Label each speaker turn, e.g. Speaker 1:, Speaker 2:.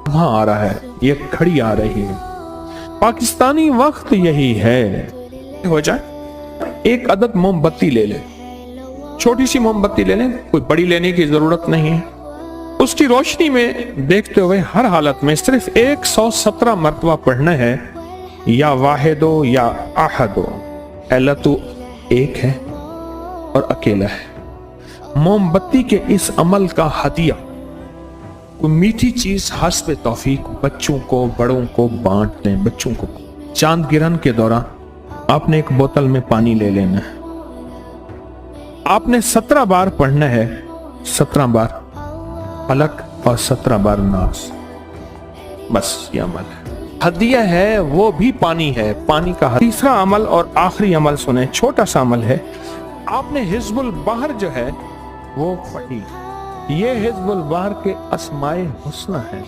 Speaker 1: वहां आ रहा है, ये घड़ी आ रही है, पाकिस्तानी वक्त यही है। हो जाए, एक अदद मोमबत्ती ले ले, छोटी सी मोमबत्ती ले लें, कोई बड़ी लेने की जरूरत नहीं है। उसकी रोशनी में देखते हुए हर हालत में सिर्फ 117 मरतबा पढ़ना है, या वाहिदो या आहदो, अल्लाह तू एक है और अकेला है। मोमबत्ती के इस अमल का हदिया कोई मीठी चीज हस्ब तौफीक बच्चों को, बड़ों को बांट दें। बच्चों को चांद गिरन के दौरान आपने एक बोतल में पानी ले लेना है, आपने 17 बार पढ़ना है, 17 बार फलक और 17 बार नास, बस ये अमल है। हदिया है वो भी पानी है, पानी का तीसरा अमल और आखिरी अमल सुने, छोटा सा अमल है। आपने हिज़्बुल बहर जो है वो पढ़ी, ये हिज़्बुल बहर के अस्माए हुस्ना है।